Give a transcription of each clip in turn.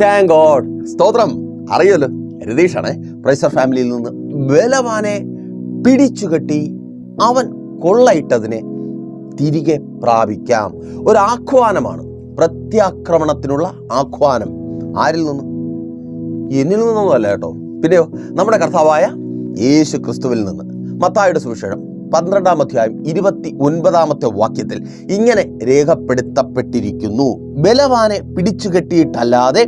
Thank God. സ്തോത്രം. അറിയാലോ, രതീഷാണ് പ്രൈസർ ഫാമിലിയിൽ നിന്ന്. ബലവാനെ പിടിച്ചുകെട്ടി അവൻ കൊള്ളയിട്ടതിനെ തിരികെ പ്രാപിക്കാം. ഒരു ആഹ്വാനമാണ്, പ്രത്യാക്രമണത്തിനുള്ള ആഹ്വാനം. ആരിൽ നിന്ന്? എന്നിൽ നിന്നൊന്നുമല്ല കേട്ടോ. പിന്നെയോ, നമ്മുടെ കർത്താവായ യേശു ക്രിസ്തുവിൽ നിന്ന്. മത്തായിയുടെ സുവിശേഷം 12-ാം അധ്യായം 29-ാമത്തെ വാക്യത്തിൽ ഇങ്ങനെ രേഖപ്പെടുത്തപ്പെട്ടിരിക്കുന്നു: ബലവാനെ പിടിച്ചുകെട്ടിയിട്ടല്ലാതെ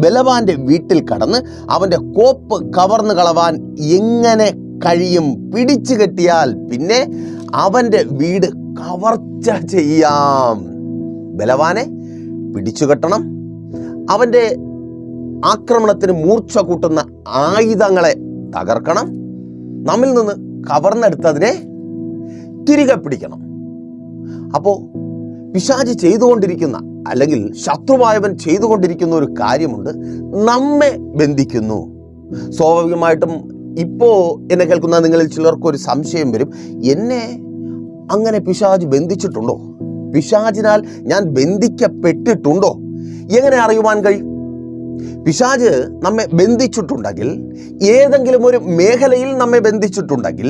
ബലവാന്റെ വീട്ടിൽ കടന്ന് അവന്റെ കോപ്പ് കവർന്നു കളവാൻ എങ്ങനെ കഴിയും? പിടിച്ചു കെട്ടിയാൽ പിന്നെ അവന്റെ വീട് കവർച്ച ചെയ്യാം. ബലവാനെ പിടിച്ചുകെട്ടണം, അവന്റെ ആക്രമണത്തിന് മൂർച്ച കൂട്ടുന്ന ആയുധങ്ങളെ തകർക്കണം, നമ്മിൽ നിന്ന് കവർന്നെടുത്തതിനെ തിരികെ പിടിക്കണം. അപ്പോൾ പിശാച് ചെയ്തുകൊണ്ടിരിക്കുന്ന, അല്ലെങ്കിൽ ശത്രുവായവൻ ചെയ്തുകൊണ്ടിരിക്കുന്ന ഒരു കാര്യമുണ്ട്, നമ്മെ ബന്ധിക്കുന്നു. സ്വാഭാവികമായിട്ടും ഇപ്പോൾ എന്നെ കേൾക്കുന്ന നിങ്ങളിൽ ചിലർക്കൊരു സംശയം വരും, എന്നെ അങ്ങനെ പിശാച് ബന്ധിച്ചിട്ടുണ്ടോ? പിശാചിനാൽ ഞാൻ ബന്ധിക്കപ്പെട്ടിട്ടുണ്ടോ? എങ്ങനെ അറിയുവാൻ കഴിയും? പിശാച് നമ്മെ ബന്ധിച്ചിട്ടുണ്ടെങ്കിൽ, ഏതെങ്കിലും ഒരു മേഖലയിൽ നമ്മെ ബന്ധിച്ചിട്ടുണ്ടെങ്കിൽ,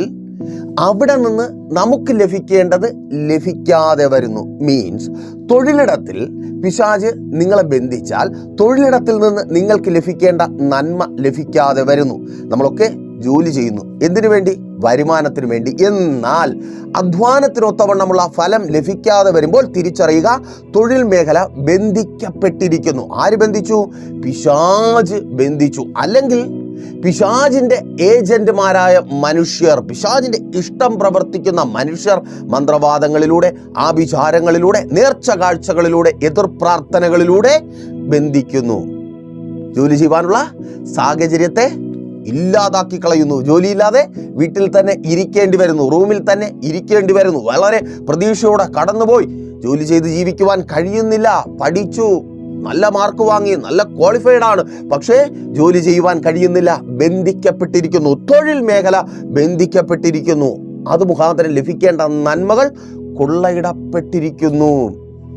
അവിടെ നിന്ന് നമുക്ക് ലഭിക്കേണ്ടത് ലഭിക്കാതെ വരുന്നു. മീൻസ്, തൊഴിലിടത്തിൽ പിശാച് നിങ്ങളെ ബന്ധിച്ചാൽ തൊഴിലിടത്തിൽ നിന്ന് നിങ്ങൾക്ക് ലഭിക്കേണ്ട നന്മ ലഭിക്കാതെ വരുന്നു. നമ്മളൊക്കെ ജോലി ചെയ്യുന്നു, എന്തിനു വേണ്ടി? വരുമാനത്തിന് വേണ്ടി. എന്നാൽ അധ്വാനത്തിനൊത്തവണ്ണമുള്ള ഫലം ലഭിക്കാതെ വരുമ്പോൾ തിരിച്ചറിയുക, തൊഴിൽ മേഖല ബന്ധിക്കപ്പെട്ടിരിക്കുന്നു. ആര് ബന്ധിച്ചു? പിശാച് ബന്ധിച്ചു. അല്ലെങ്കിൽ പിശാചിന്റെ ഏജന്റുമാരായ മനുഷ്യർ, പിശാചിന്റെ ഇഷ്ടം പ്രവർത്തിക്കുന്ന മനുഷ്യർ മന്ത്രവാദങ്ങളിലൂടെ, ആഭിചാരങ്ങളിലൂടെ, നേർച്ച കാഴ്ചകളിലൂടെ, എതിർ പ്രാർത്ഥനകളിലൂടെ ബന്ധിക്കുന്നു. ജോലി ചെയ്യുവാനുള്ള സാഹചര്യത്തെ ഇല്ലാതാക്കി കളയുന്നു. ജോലിയില്ലാതെ വീട്ടിൽ തന്നെ ഇരിക്കേണ്ടി വരുന്നു, റൂമിൽ തന്നെ ഇരിക്കേണ്ടി വരുന്നു. വളരെ പ്രതീക്ഷയോടെ കടന്നുപോയി ജോലി ചെയ്ത് ജീവിക്കുവാൻ കഴിയുന്നില്ല. പഠിച്ചു, നല്ല മാർക്ക് വാങ്ങി, നല്ല ക്വാളിഫൈഡ് ആണ്, പക്ഷേ ജോലി ചെയ്യുവാൻ കഴിയുന്നില്ല. ബന്ധിക്കപ്പെട്ടിരിക്കുന്നു. തൊഴിൽ മേഖല ബന്ധിക്കപ്പെട്ടിരിക്കുന്നു. അത് മുഖാന്തരം ലഭിക്കേണ്ട നന്മകൾ കൊള്ളയിടപ്പെട്ടിരിക്കുന്നു.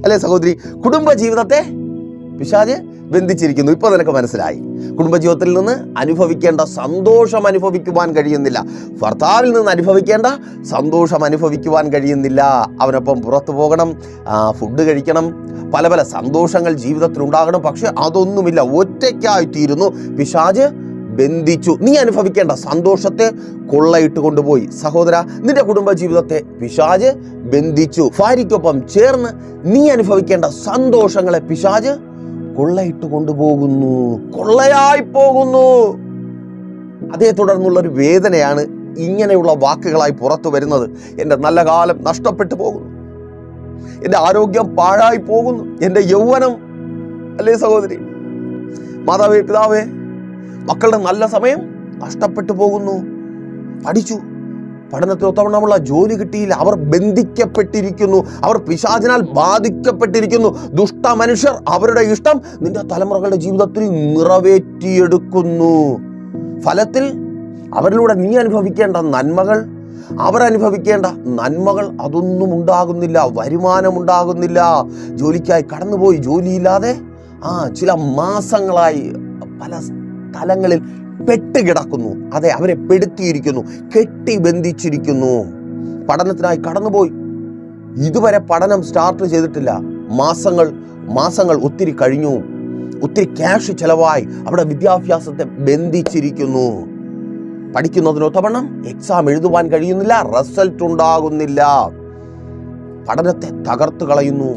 അല്ലേ സഹോദരി? കുടുംബജീവിതത്തെ പിശാച് ബന്ധിച്ചിരിക്കുന്നു. ഇപ്പോൾ നിനക്ക് മനസ്സിലായി. കുടുംബജീവിതത്തിൽ നിന്ന് അനുഭവിക്കേണ്ട സന്തോഷം അനുഭവിക്കുവാൻ കഴിയുന്നില്ല. ഭർത്താവിൽ നിന്ന് അനുഭവിക്കേണ്ട സന്തോഷം അനുഭവിക്കുവാൻ കഴിയുന്നില്ല. അവനൊപ്പം പുറത്തു പോകണം, ഫുഡ് കഴിക്കണം, പല പല സന്തോഷങ്ങൾ ജീവിതത്തിൽ ഉണ്ടാകണം. പക്ഷെ അതൊന്നുമില്ല, ഒറ്റയ്ക്കായിത്തീരുന്നു. പിശാച് ബന്ധിച്ചു. നീ അനുഭവിക്കേണ്ട സന്തോഷത്തെ കൊള്ളയിട്ട് കൊണ്ടുപോയി. സഹോദര, നിന്റെ കുടുംബജീവിതത്തെ പിശാച് ബന്ധിച്ചു. ഭാര്യയ്ക്കൊപ്പം ചേർന്ന് നീ അനുഭവിക്കേണ്ട സന്തോഷങ്ങളെ പിശാച് കൊള്ളയിട്ട് കൊണ്ടുപോകുന്നു, കൊള്ളയായി പോകുന്നു. അതേ തുടർന്നുള്ളൊരു വേദനയാണ് ഇങ്ങനെയുള്ള വാക്കുകളായി പുറത്തു വരുന്നത്. എൻ്റെ നല്ല കാലം നഷ്ടപ്പെട്ടു പോകുന്നു, എൻ്റെ ആരോഗ്യം പാഴായി പോകുന്നു, എൻ്റെ യൗവനം. അല്ലേ സഹോദരി? മാതാവേ, പിതാവേ, മക്കളുടെ നല്ല സമയം നഷ്ടപ്പെട്ടു പോകുന്നു. പഠിച്ചു, പഠനത്തിനൊത്തവണ്ണമുള്ള ജോലി കിട്ടിയില്ല. അവർ ബന്ധിക്കപ്പെട്ടിരിക്കുന്നു, അവർ പിശാചിനാൽ ബാധിക്കപ്പെട്ടിരിക്കുന്നു. ദുഷ്ട മനുഷ്യർ അവരുടെ ഇഷ്ടം നിന്റെ തലമുറകളുടെ ജീവിതത്തിൽ നിറവേറ്റിയെടുക്കുന്നു. ഫലത്തിൽ അവരിലൂടെ നീ അനുഭവിക്കേണ്ട നന്മകൾ, അവരനുഭവിക്കേണ്ട നന്മകൾ അതൊന്നും ഉണ്ടാകുന്നില്ല. വരുമാനമുണ്ടാകുന്നില്ല. ജോലിക്കായി കടന്നുപോയി ജോലിയില്ലാതെ ചില മാസങ്ങളായി പല സ്ഥലങ്ങളിൽ പെട്ടുകിടക്കുന്നു. അതെ, അവരെ പെടുത്തിയിരിക്കുന്നു, കെട്ടി ബന്ധിച്ചിരിക്കുന്നു. പഠനത്തിനായി കടന്നുപോയി, ഇതുവരെ പഠനം സ്റ്റാർട്ട് ചെയ്തിട്ടില്ല. മാസങ്ങൾ ഒത്തിരി കഴിഞ്ഞു, ഒത്തിരി ക്യാഷ് ചെലവായി. അവിടെ വിദ്യാഭ്യാസത്തെ ബന്ധിച്ചിരിക്കുന്നു. പഠിക്കുന്നതിനൊത്തവണ്ണം എക്സാം എഴുതുവാൻ കഴിയുന്നില്ല, റിസൾട്ട് ഉണ്ടാകുന്നില്ല. പഠനത്തെ തകർത്തു കളയുന്നു.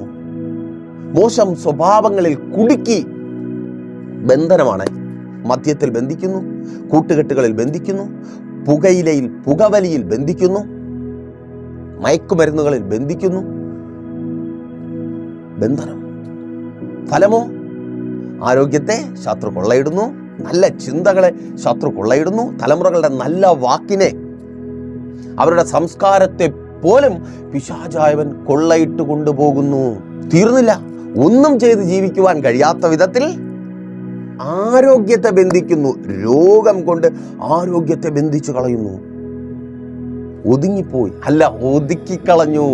മോശം സ്വഭാവങ്ങളിൽ കുടുക്കി. ബന്ധനമാണ്. മദ്യത്തിൽ ബന്ധിക്കുന്നു, കൂട്ടുകെട്ടുകളിൽ ബന്ധിക്കുന്നു, പുകവലിയിൽ ബന്ധിക്കുന്നു, മയക്കുമരുന്നുകളിൽ ബന്ധിക്കുന്നു. ബന്ധനം. ഫലമോ? ആരോഗ്യത്തെ ശത്രു കൊള്ളയിടുന്നു, നല്ല ചിന്തകളെ ശത്രു കൊള്ളയിടുന്നു, തലമുറകളുടെ നല്ല വാക്കിനെ, അവരുടെ സംസ്കാരത്തെ പോലും പിശാചായവൻ കൊള്ളയിട്ട് കൊണ്ടുപോകുന്നു. തീർന്നില്ല, ഒന്നും ചെയ്ത് ജീവിക്കുവാൻ കഴിയാത്ത വിധത്തിൽ ആരോഗ്യത്തെ ബന്ധിക്കുന്നു. രോഗം കൊണ്ട് ആരോഗ്യത്തെ ബന്ധിച്ചു കളയുന്നു. ഒതുങ്ങിപ്പോയി, അല്ല ഒതുക്കിക്കളഞ്ഞു.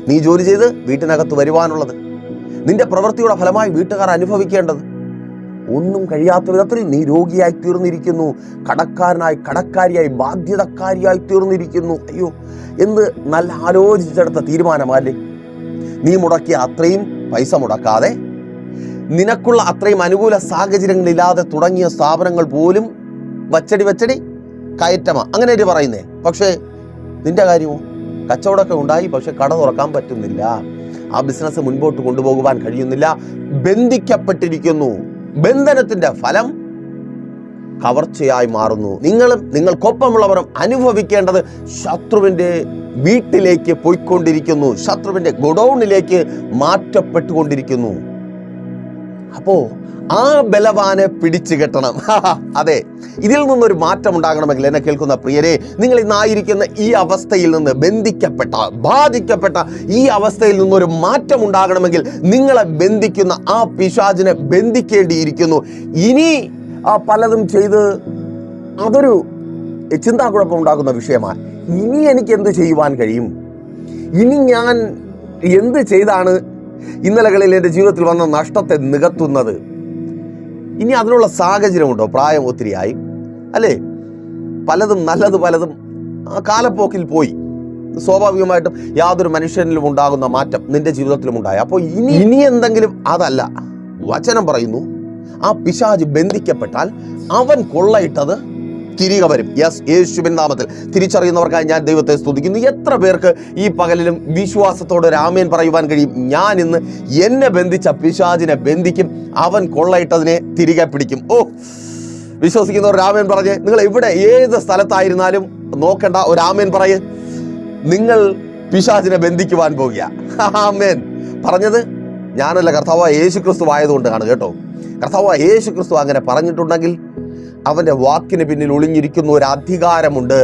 നീ ജോലി ചെയ്ത് വീട്ടിനകത്ത് വരുവാനുള്ളത്, നിന്റെ പ്രവൃത്തിയുടെ ഫലമായി വീട്ടുകാർ അനുഭവിക്കേണ്ടത്, ഒന്നും കഴിയാത്ത വിധത്തിൽ നീ രോഗിയായി തീർന്നിരിക്കുന്നു, കടക്കാരിയായി ബാധ്യതക്കാരിയായി തീർന്നിരിക്കുന്നു. അയ്യോ, എന്ത് നല്ല ആലോചിച്ചെടുത്ത തീരുമാനമല്ലേ. നീ മുടക്കിയ അത്രയും പൈസ മുടക്കാതെ, നിനക്കുള്ള അത്രയും അനുകൂല സാഹചര്യങ്ങളില്ലാതെ തുടങ്ങിയ സ്ഥാപനങ്ങൾ പോലും വച്ചടി കയറ്റമാ, അങ്ങനെ പറയുന്നേ. പക്ഷേ നിന്റെ കാര്യമോ? കച്ചവടമൊക്കെ ഉണ്ടായി, പക്ഷെ കട തുറക്കാൻ പറ്റുന്നില്ല, ആ ബിസിനസ് മുൻപോട്ട് കൊണ്ടുപോകുവാൻ കഴിയുന്നില്ല, ബന്ധിക്കപ്പെട്ടിരിക്കുന്നു. ബന്ധനത്തിന്റെ ഫലം കവർച്ചയായി മാറുന്നു. നിങ്ങളും നിങ്ങൾക്കൊപ്പമുള്ളവരും അനുഭവിക്കേണ്ടത് ശത്രുവിന്റെ വീട്ടിലേക്ക് പോയിക്കൊണ്ടിരിക്കുന്നു, ശത്രുവിന്റെ ഗോഡൌണിലേക്ക് മാറ്റപ്പെട്ടുകൊണ്ടിരിക്കുന്നു. അപ്പോ ആ ബലവാനെ പിടിച്ചു കെട്ടണം. അതെ, ഇതിൽ നിന്നൊരു മാറ്റം ഉണ്ടാകണമെങ്കിൽ എന്നെ കേൾക്കുന്ന പ്രിയരെ, നിങ്ങൾ ഇന്നായിരിക്കുന്ന ഈ അവസ്ഥയിൽ നിന്ന് ബാധിക്കപ്പെട്ട ഈ അവസ്ഥയിൽ നിന്നൊരു മാറ്റം ഉണ്ടാകണമെങ്കിൽ നിങ്ങളെ ബന്ധിക്കുന്ന ആ പിശാചിനെ ബന്ധിക്കേണ്ടിയിരിക്കുന്നു. ഇനി പലതും ചെയ്ത് അതൊരു ചിന്താക്കുഴപ്പം ഉണ്ടാക്കുന്ന വിഷയമാണ്. ഇനി എനിക്ക് എന്ത് ചെയ്യുവാൻ കഴിയും? ഇനി ഞാൻ എന്ത് ചെയ്താണ് ഇന്നലകളിൽ എൻ്റെ ജീവിതത്തിൽ വന്ന നഷ്ടത്തെ നികത്തുന്നത്? ഇനി അതിനുള്ള സാഹചര്യമുണ്ടോ? പ്രായം ഒത്തിരിയായി അല്ലേ, പലതും പലതും കാലപ്പോക്കിൽ പോയി. സ്വാഭാവികമായിട്ടും യാതൊരു മനുഷ്യനിലും ഉണ്ടാകുന്ന മാറ്റം നിന്റെ ജീവിതത്തിലും ഉണ്ടായി. അപ്പോൾ ഇനി എന്തെങ്കിലും? അതല്ല, വചനം പറയുന്നു, ആ പിശാച് ബന്ധിക്കപ്പെട്ടാൽ അവൻ കൊള്ളയിട്ടത് തിരികെ വരും. യേശുവിൻ നാമത്തിൽ തിരിച്ചറിയുന്നവർക്കായി ഞാൻ ദൈവത്തെ സ്തുതിക്കുന്നു. എത്ര പേർക്ക് ഈ പകലിലും വിശ്വാസത്തോടെ ഒരു ആമേൻ പറയുവാൻ കഴിയും? ഞാൻ ഇന്ന് എന്നെ ബന്ധിച്ച പിശാചിനെ ബന്ധിക്കും, അവൻ കൊള്ളയിട്ടതിനെ തിരികെ പിടിക്കും. വിശ്വസിക്കുന്നവർ ആമേൻ പറഞ്ഞ്, നിങ്ങൾ എവിടെ ഏത് സ്ഥലത്തായിരുന്നാലും നോക്കണ്ട, ഒരു ആമേൻ പറയ്. നിങ്ങൾ പിശാചിനെ ബന്ധിക്കുവാൻ പോകുക. ആമേൻ പറഞ്ഞത് ഞാനല്ല, കർത്താവായ യേശു ക്രിസ്തു ആയതുകൊണ്ടാണ് കേട്ടോ. കർത്താവായ യേശു ക്രിസ്തു അങ്ങനെ പറഞ്ഞിട്ടുണ്ടെങ്കിൽ അവന്റെ വാക്കിന് പിന്നിൽ ഒളിഞ്ഞിരിക്കുന്ന ഒരു അധികാരമുണ്ട്,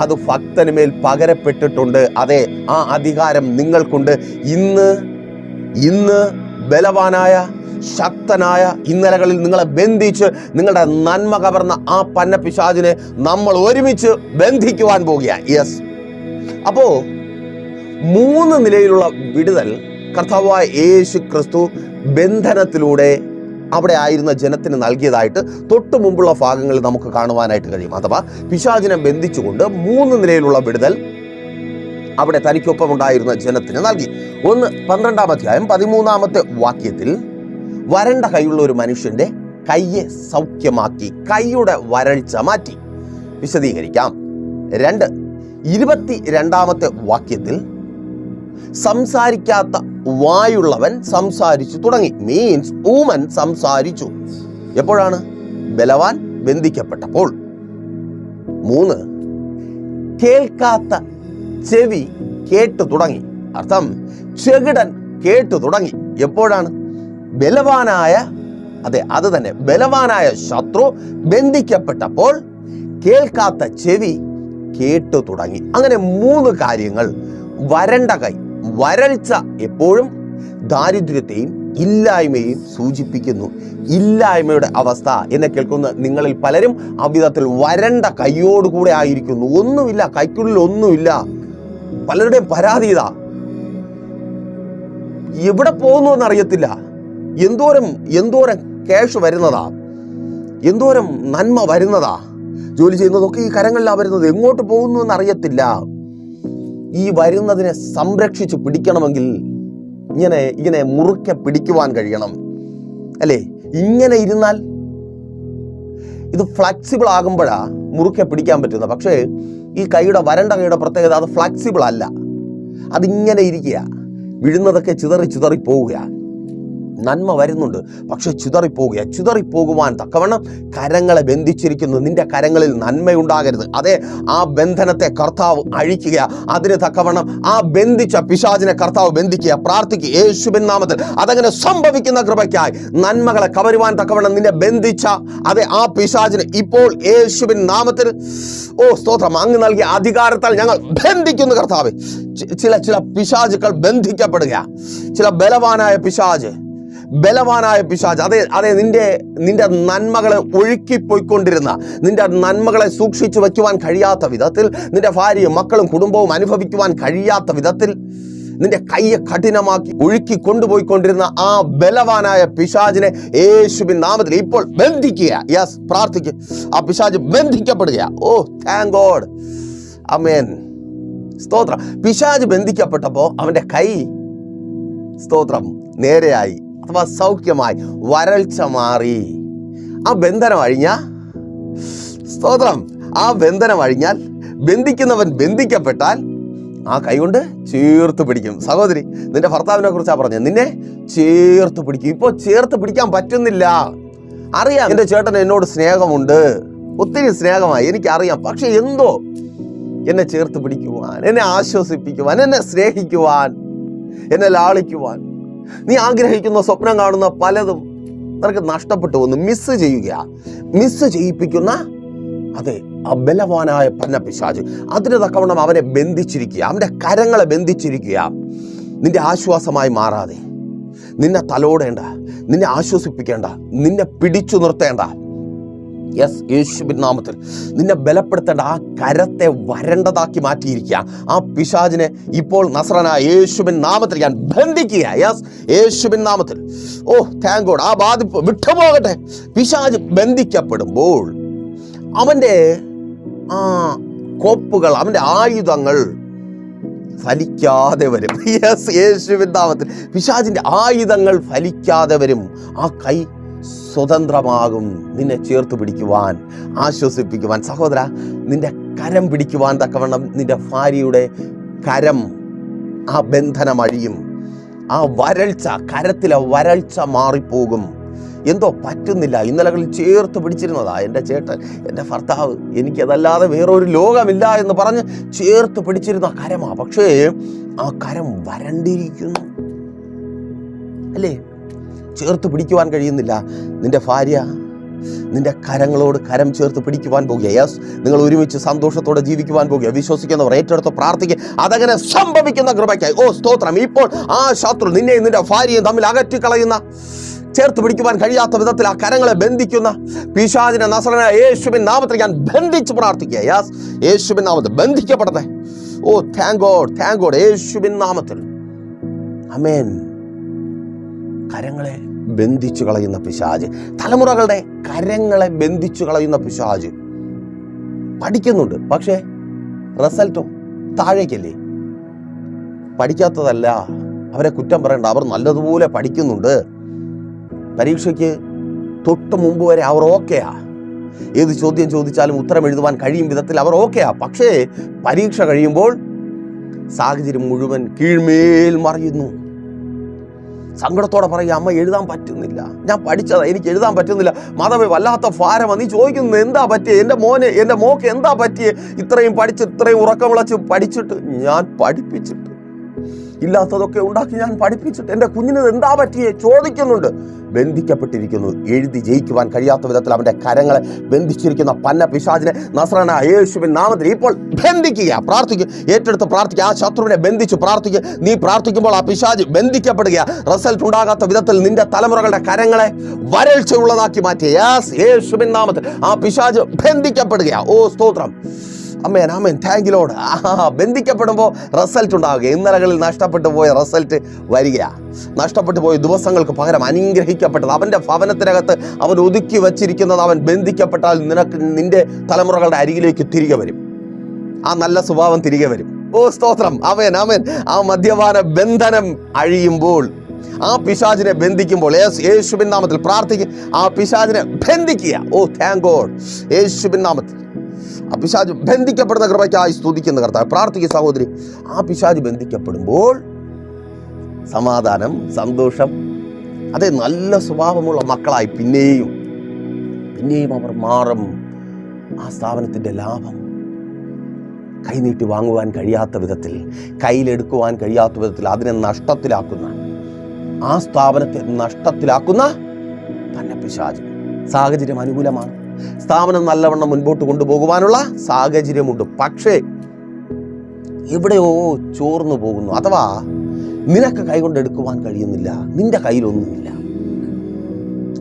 അത് ഭക്തന് മേൽ പകരപ്പെട്ടിട്ടുണ്ട്. അതെ, ആ അധികാരം നിങ്ങൾക്കുണ്ട്. ഇന്ന് ബലവാനായ ശക്തനായ ഇന്നലകളിൽ നിങ്ങളെ ബന്ധിച്ച് നിങ്ങളുടെ നന്മ കവർന്ന ആ പന്ന പിശാചിനെ നമ്മൾ ഒരുമിച്ച് ബന്ധിക്കുവാൻ പോകുക. അപ്പോ 3 നിലയിലുള്ള വിടുതൽ കർത്താവായ യേശു ക്രിസ്തു ബന്ധനത്തിലൂടെ അവിടെ ആയിരുന്ന ജനത്തിന് നൽകിയതായിട്ട് തൊട്ടു മുമ്പുള്ള ഭാഗങ്ങളിൽ നമുക്ക് കാണുവാനായിട്ട് കഴിയും. അഥവാ പിശാചിനെ ബന്ധിച്ചുകൊണ്ട് 3 നിലയിലുള്ള വിടുതൽ അവിടെ തനിക്കൊപ്പം ഉണ്ടായിരുന്ന ജനത്തിന് നൽകി. 12-ാം അധ്യായം 13-ാമത്തെ വാക്യത്തിൽ വരണ്ട കൈയുള്ള ഒരു മനുഷ്യന്റെ കയ്യെ സൗഖ്യമാക്കി, കൈയുടെ വരൾച്ച മാറ്റി. വിശദീകരിക്കാം. 22-ാമത്തെ വാക്യത്തിൽ സംസാരിക്കാത്ത വായുള്ളവൻ സംസാരിച്ചു തുടങ്ങി. മീൻസ് ഊമൻ സംസാരിച്ചു. എപ്പോഴാണ്? ബലവാൻ ബന്ധിക്കപ്പെട്ടപ്പോൾ. 3, കേൾക്കാത്ത ചെവി കേട്ടു തുടങ്ങി. അർത്ഥം ചെകിടൻ കേട്ടു തുടങ്ങി. എപ്പോഴാണ്? ബലവാനായ ശത്രു ബന്ധിക്കപ്പെട്ടപ്പോൾ കേൾക്കാത്ത ചെവി കേട്ടു തുടങ്ങി. അങ്ങനെ 3 കാര്യങ്ങൾ. വരണ്ട കൈ, വരൾച്ച എപ്പോഴും ദാരിദ്ര്യത്തെയും ഇല്ലായ്മയും സൂചിപ്പിക്കുന്നു. ഇല്ലായ്മയുടെ അവസ്ഥ എന്നെ കേൾക്കുന്ന നിങ്ങളിൽ പലരും അവിധത്തിൽ വരണ്ട കൈയോടുകൂടെ ആയിരിക്കുന്നു. ഒന്നുമില്ല, കൈക്കുള്ളിൽ ഒന്നുമില്ല. പലരുടെയും പരാതി ഇതാ, എവിടെ പോകുന്നു എന്നറിയത്തില്ല. എന്തോരം ക്യാഷ് വരുന്നതാ, എന്തോരം നന്മ വരുന്നതാ, ജോലി ചെയ്യുന്നതൊക്കെ ഈ കരങ്ങളിലാണ് വരുന്നത്. എങ്ങോട്ട് പോകുന്നു എന്നറിയത്തില്ല. ഈ വരുന്നതിനെ സംരക്ഷിച്ച് പിടിക്കണമെങ്കിൽ ഇങ്ങനെ മുറുക്കെ പിടിക്കുവാൻ കഴിയണം അല്ലേ? ഇങ്ങനെ ഇരുന്നാൽ ഇത് ഫ്ലെക്സിബിൾ ആകുമ്പോഴാ മുറുക്കെ പിടിക്കാൻ പറ്റുന്നത്. പക്ഷേ ഈ വരണ്ട കൈയുടെ പ്രത്യേകത, അത് ഫ്ലെക്സിബിൾ അല്ല. അതിങ്ങനെ ഇരിക്കുക, വീഴുന്നതൊക്കെ ചിതറി പോവുക. നന്മ വരുന്നുണ്ട്, പക്ഷെ ചിതറിപ്പോകുവാൻ തക്കവണ്ണം കരങ്ങളെ ബന്ധിച്ചിരിക്കുന്നു. നിന്റെ കരങ്ങളിൽ നന്മയുണ്ടാകരുത്. അതെ, ആ ബന്ധനത്തെ കർത്താവ് അഴിക്കുക. അതിന് തക്കവണ്ണം ആ ബന്ധിച്ച പിശാചിനെ കർത്താവ് ബന്ധിക്കുക. പ്രാർത്ഥിക്കുക യേശുവിൻ നാമത്തിൽ. അതങ്ങനെ സംഭവിക്കുന്ന കൃപയ്ക്കായി നന്മകളെ കവരുവാൻ തക്കവണ്ണം നിന്നെ ബന്ധിച്ച ആ പിശാചിനെ ഇപ്പോൾ യേശുവിൻ നാമത്തിൽ സ്തോത്രം, അങ്ങ് നൽകിയ അധികാരത്താൽ ഞങ്ങൾ ബന്ധിക്കുന്നു കർത്താവേ. ചില പിശാചുക്കൾ ബന്ധിക്കപ്പെടുക. ചില ബലവാനായ പിശാച്, അതെ നിന്റെ നന്മകളെ ഒഴുക്കിപ്പോയിക്കൊണ്ടിരുന്ന, നിന്റെ നന്മകളെ സൂക്ഷിച്ചു വയ്ക്കുവാൻ കഴിയാത്ത വിധത്തിൽ, നിന്റെ ഭാര്യയും മക്കളും കുടുംബവും അനുഭവിക്കുവാൻ കഴിയാത്ത വിധത്തിൽ നിന്റെ കയ്യെ കഠിനമാക്കി ഒഴുക്കി കൊണ്ടുപോയിക്കൊണ്ടിരുന്ന ആ ബലവാനായ പിശാചിനെ യേശുവിൻ നാമത്തിൽ ഇപ്പോൾ ബന്ധിക്കുക. യെസ്, പ്രാർത്ഥിക്കുക. ആ പിശാച് ബന്ധിക്കപ്പെടുക. ഓ താങ്ക് ഗോഡ്, ആമേൻ, സ്തോത്രം. പിശാച് ബന്ധിക്കപ്പെട്ടപ്പോൾ അവന്റെ കൈ, സ്തോത്രം, നേരെയായി, അഥവാ സൗഖ്യമായി, വരൾച്ച മാറി. ആ ബന്ധനം അഴിഞ്ഞ, സ്തോത്രം, ആ ബന്ധനം അഴിഞ്ഞാൽ, ബന്ധിക്കുന്നവൻ ബന്ധിക്കപ്പെട്ടാൽ ആ കൈ കൊണ്ട് ചേർത്ത് പിടിക്കും. സഹോദരി, നിന്റെ ഭർത്താവിനെ കുറിച്ചാണ് പറഞ്ഞത്, നിന്നെ ചേർത്ത് പിടിക്കും. ഇപ്പോൾ ചേർത്ത് പിടിക്കാൻ പറ്റുന്നില്ല. അറിയാം എൻ്റെ ചേട്ടൻ എന്നോട് സ്നേഹമുണ്ട്, ഒത്തിരി സ്നേഹമായി, എനിക്കറിയാം. പക്ഷെ എന്തോ എന്നെ ചേർത്ത് പിടിക്കുവാൻ, എന്നെ ആശ്വസിപ്പിക്കുവാൻ, എന്നെ സ്നേഹിക്കുവാൻ, എന്നെ ലാളിക്കുവാൻ, നീ ആഗ്രഹിക്കുന്ന സ്വപ്നം കാണുന്ന പലതും നിനക്ക് നഷ്ടപ്പെട്ടു പോകുന്നു. മിസ് ചെയ്യിപ്പിക്കുന്ന, അതെ, ആ ബലവാനായ പിശാച് അതിന് തക്കവണ്ണം അവനെ ബന്ധിച്ചിരിക്കുക, അവൻ്റെ കരങ്ങളെ ബന്ധിച്ചിരിക്കുക. നിന്റെ ആശ്വാസമായി മാറാതെ, നിന്നെ തലോടേണ്ട, നിന്നെ ആശ്വസിപ്പിക്കേണ്ട, നിന്നെ പിടിച്ചു നിർത്തേണ്ട, യെസ്, യേശുവിൻ നാമത്തിൽ നിന്നെ ബലപ്പെടുത്തേണ്ട ആ കരത്തെ വരണ്ടതാക്കി മാറ്റിയിരിക്കുക. ആ പിശാചിനെ ഇപ്പോൾ നസ്രനായ യേശുവിൻ നാമത്തിൽ ഞാൻ ബന്ധിക്കുക. യെസ്, യേശുവിൻ നാമത്തിൽ. ഓ താങ്ക് ഗോഡ്. ആ ബാധിപ്പ് വിട്ടുപോകട്ടെ. പിശാച് ബന്ധിക്കപ്പെടുമ്പോൾ അവൻ്റെ ആ കോപ്പുകൾ, അവൻ്റെ ആയുധങ്ങൾ ഫലിക്കാതെ വരും. യെസ്, യേശുവിൻ നാമത്തിൽ പിശാചിൻ്റെ ആയുധങ്ങൾ ഫലിക്കാതെ വരും. ആ കൈ സ്വതന്ത്രമാകും, നിന്നെ ചേർത്ത് പിടിക്കുവാൻ, ആശ്വസിപ്പിക്കുവാൻ. സഹോദര, നിന്റെ കരം പിടിക്കുവാൻ തക്കവണ്ണം നിന്റെ ഭാര്യയുടെ കരം, ആ ബന്ധനം അഴിയും. ആ വരൾച്ച, കരത്തിലെ വരൾച്ച മാറിപ്പോകും. എന്തോ പറ്റുന്നില്ല. ഇന്നലകളിൽ ചേർത്ത് പിടിച്ചിരുന്നതാ എൻ്റെ ചേട്ടൻ, എൻ്റെ ഭർത്താവ്, എനിക്കതല്ലാതെ വേറൊരു ലോകമില്ല എന്ന് പറഞ്ഞ് ചേർത്ത് പിടിച്ചിരുന്ന കരമാ. പക്ഷേ ആ കരം വരണ്ടിരിക്കുന്നു, അല്ലേ? ചേർത്ത് പിടിക്കുവാൻ കഴിയുന്നില്ല. നിന്റെ ഭാര്യ നിന്റെ കരങ്ങളോട് കരം ചേർത്ത് പിടിക്കുവാൻ പോകുക. യെസ്, നിങ്ങൾ ഒരുമിച്ച് സന്തോഷത്തോടെ ജീവിക്കുവാൻ പോകുക. വിശ്വസിക്കുന്നവർ ഏറ്റെടുത്ത് പ്രാർത്ഥിക്കുക. അതങ്ങനെ സംഭവിക്കുന്ന കൃപയ്ക്കായി. ഓ സ്തോത്രം. ഇപ്പോൾ ആ ശത്രു നിന്നെയും നിന്റെ ഭാര്യയും തമ്മിൽ അകറ്റിക്കളയുന്ന, ചേർത്ത് പിടിക്കുവാൻ കഴിയാത്ത വിധത്തിൽ ആ കരങ്ങളെ ബന്ധിക്കുന്ന പിശാചിനെ നസ്രനായ യേശുവിൻ നാമത്തിൽ ഞാൻ ബന്ധിച്ച് പ്രാർത്ഥിക്കുക. യെസ്, യേശുവിൻ നാമത്തിൽ ബന്ധിക്കപ്പെടട്ടെ. ഓ താങ്ക് ഗോഡ്, താങ്ക് ഗോഡ്. യേശുവിൻ നാമത്തിൽ, ആമേൻ. കരങ്ങളെ ബന്ധിച്ചു കളയുന്ന പിശാച്, തലമുറകളുടെ കരങ്ങളെ ബന്ധിച്ചു കളയുന്ന പിശാച് പഠിക്കുന്നുണ്ട്. പക്ഷേ റിസൾട്ടോ താഴേക്കല്ലേ? പഠിക്കാത്തതല്ല, അവരെ കുറ്റം പറയണ്ട. അവർ നല്ലതുപോലെ പഠിക്കുന്നുണ്ട്. പരീക്ഷയ്ക്ക് തൊട്ട് മുമ്പ് വരെ അവർ ഓക്കെയാ. ഏത് ചോദ്യം ചോദിച്ചാലും ഉത്തരം എഴുതുവാൻ കഴിയും വിധത്തിൽ അവർ ഓക്കെയാ. പക്ഷേ പരീക്ഷ കഴിയുമ്പോൾ സാഹചര്യം മുഴുവൻ കീഴ്മേൽ മറിയുന്നു. സങ്കടത്തോടെ പറയുക, അമ്മ എഴുതാൻ പറ്റുന്നില്ല, ഞാൻ പഠിച്ചതാ, എനിക്ക് എഴുതാൻ പറ്റുന്നില്ല. മാധവേ, വല്ലാത്ത ഭാരമാണ്. നീ ചോദിക്കുന്നത് എന്താ പറ്റിയേ? എൻ്റെ മോക്ക് എന്താ പറ്റിയേ? ഇത്രയും പഠിച്ച്, ഇത്രയും ഉറക്കം വിളച്ച് പഠിച്ചിട്ട്, ഞാൻ പഠിപ്പിച്ചിട്ട്, ഇല്ലാത്തതൊക്കെ ഉണ്ടാക്കി ഞാൻ പഠിപ്പിച്ചിട്ട്, എൻ്റെ കുഞ്ഞിന് എന്താ പറ്റിയേ ചോദിക്കുന്നുണ്ട്. ബന്ധിക്കപ്പെട്ടിരിക്കുന്നു. എഴുതി ജയിക്കുവാൻ കഴിയാത്ത വിധത്തിൽ അവൻ്റെ കരങ്ങളെ ബന്ധിച്ചിരിക്കുന്ന പിശാചിനെ നസ്രനായ യേശുവിൻ നാമത്തിൽ ഇപ്പോൾ ബന്ധിക്കുക. പ്രാർത്ഥിക്കുക, ഏറ്റെടുത്ത് പ്രാർത്ഥിക്കുക. ആ ശത്രുവിനെ ബന്ധിച്ച് പ്രാർത്ഥിക്കുക. നീ പ്രാർത്ഥിക്കുമ്പോൾ ആ പിശാച് ബന്ധിക്കപ്പെടുക. റിസൾട്ട് ഉണ്ടാകാത്ത വിധത്തിൽ നിന്റെ തലമുറകളുടെ കരങ്ങളെ വരൾച്ചയുള്ളതാക്കി മാറ്റിയ യേശുവിൻ നാമത്തിൽ ആ പിശാച് ബന്ധിക്കപ്പെടുക. ഓ സ്തോത്രം. Amen, amen. Thank you Lord. ബന്ധിക്കപ്പെടുമ്പോൾ റിസൾട്ട് ഉണ്ടാവുക. ഇന്നലകളിൽ നഷ്ടപ്പെട്ടു പോയ റിസൾട്ട് വരിക. നഷ്ടപ്പെട്ടു പോയ ദിവസങ്ങൾക്ക് പകരം അനുഗ്രഹിക്കപ്പെട്ടത് അവൻ്റെ ഭവനത്തിനകത്ത് അവൻ ഒതുക്കി വച്ചിരിക്കുന്നത് അവൻ ബന്ധിക്കപ്പെട്ടാൽ നിന്റെ തലമുറകളുടെ അരികിലേക്ക് തിരികെ വരും. ആ നല്ല സ്വഭാവം തിരികെ വരും. ഓ സ്തോത്രം. ആമേൻ, ആമേൻ. ആ മദ്യപാന ബന്ധനം അഴിയുമ്പോൾ, ആ പിശാചിനെ ബന്ധിക്കുമ്പോൾ, യേശുവിൻ നാമത്തിൽ പ്രാർത്ഥിക്കുക. ആ പിശാചിനെ ബന്ധിക്കുക. ഓ താങ്ക് ഗോഡ്. യേശുവിൻ നാമത്തിൽ ആ പിശാച് ബന്ധിക്കപ്പെടുന്ന കൃപയ്ക്കായി സ്തുതിക്കുന്ന കർത്താവ്. പ്രാർത്ഥിക്കുക സഹോദരി. ആ പിശാച് ബന്ധിക്കപ്പെടുമ്പോൾ സമാധാനം, സന്തോഷം, അതേ, നല്ല സ്വഭാവമുള്ള മക്കളായി പിന്നെയും അവർ മാറും. ആ സ്ഥാപനത്തിൻ്റെ ലാഭം കൈനീട്ടി വാങ്ങുവാൻ കഴിയാത്ത വിധത്തിൽ, കയ്യിലെടുക്കുവാൻ കഴിയാത്ത വിധത്തിൽ അതിനെ നഷ്ടത്തിലാക്കുന്ന, ആ സ്ഥാപനത്തെ നഷ്ടത്തിലാക്കുന്ന പിശാച്. സാഹചര്യം അനുകൂലമാണ്. സ്ഥാപനം നല്ലവണ്ണം മുൻപോട്ട് കൊണ്ടുപോകുവാനുള്ള സാഹചര്യമുണ്ട്. പക്ഷേ എവിടെയോ ചോർന്നു പോകുന്നു. അഥവാ നിനക്ക് കൈകൊണ്ടെടുക്കുവാൻ കഴിയുന്നില്ല. നിന്റെ കയ്യിലൊന്നുമില്ല.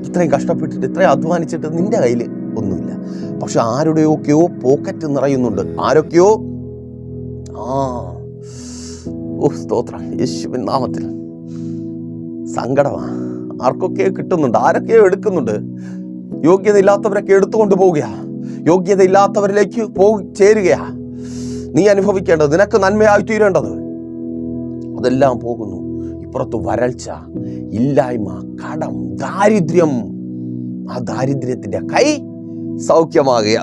ഇത്രയും കഷ്ടപ്പെട്ടിട്ട്, ഇത്രയും അധ്വാനിച്ചിട്ട് നിന്റെ കയ്യിൽ ഒന്നുമില്ല. പക്ഷെ ആരുടെയൊക്കെയോ പോക്കറ്റ് നിറയുന്നുണ്ട്. ആരൊക്കെയോ സ്തോത്രം. യേശുവിൻ നാമത്തിൽ. സങ്കടമാണ്. ആർക്കൊക്കെ കിട്ടുന്നുണ്ട്, ആരൊക്കെയോ എടുക്കുന്നുണ്ട്. യോഗ്യതയില്ലാത്തവരൊക്കെ എടുത്തുകൊണ്ട് പോവുകയാ, യോഗ്യതയില്ലാത്തവരിലേക്ക് ചേരുകയാ. നീ അനുഭവിക്കേണ്ടത്, നിനക്ക് നന്മയായി തീരേണ്ടത് അതെല്ലാം പോകുന്നു. ഇപ്പുറത്ത് വരൾച്ച, ഇല്ലായ്മ, കടം, ദാരിദ്ര്യം. ആ ദാരിദ്ര്യത്തിന്റെ കൈ സൗഖ്യമാകുക.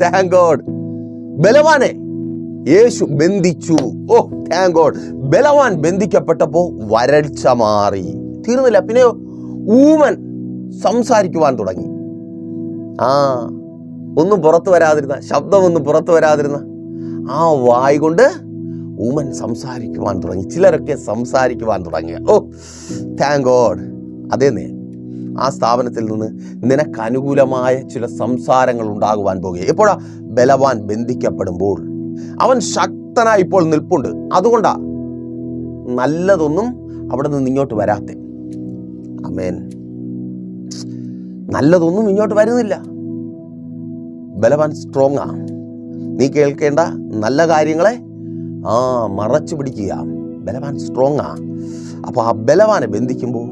Thank God. ബലവാനെ യേശു ബന്ധിച്ചു. Thank God. ബലവാൻ ബന്ധിക്കപ്പെട്ടപ്പോ വരൾച്ച മാറി. തീർന്നില്ല. പിന്നെയോ ഊമൻ സംസാരിക്കുവാൻ തുടങ്ങി. ഒന്നും പുറത്തു വരാതിരുന്ന, ശബ്ദമൊന്നും പുറത്തു വരാതിരുന്ന ആ വായ് കൊണ്ട് ഊമൻ സംസാരിക്കുവാൻ തുടങ്ങി. ചിലരൊക്കെ സംസാരിക്കുവാൻ തുടങ്ങിയ. Thank God. അതേന്നേ, ആ സ്ഥാപനത്തിൽ നിന്ന് നിനക്ക് അനുകൂലമായ ചില സംസാരങ്ങൾ ഉണ്ടാകുവാൻ പോകുക. എപ്പോഴാ? ബലവാൻ ബന്ധിക്കപ്പെടുമ്പോൾ. അവൻ ശക്തനായി ഇപ്പോൾ നിൽപ്പുണ്ട്. അതുകൊണ്ടാ നല്ലതൊന്നും അവിടെ നിന്ന് ഇങ്ങോട്ട് വരാത്തെ. ആമേൻ. നല്ലതൊന്നും ഇങ്ങോട്ട് വരുന്നില്ല. ബലവാൻ സ്ട്രോങ് ആ. നീ കേൾക്കേണ്ട നല്ല കാര്യങ്ങളെ മറച്ചു പിടിക്കുക. ബലവാൻ സ്ട്രോങ് ആ. അപ്പോൾ ആ ബലവാനെ ബന്ധിക്കുമ്പോൾ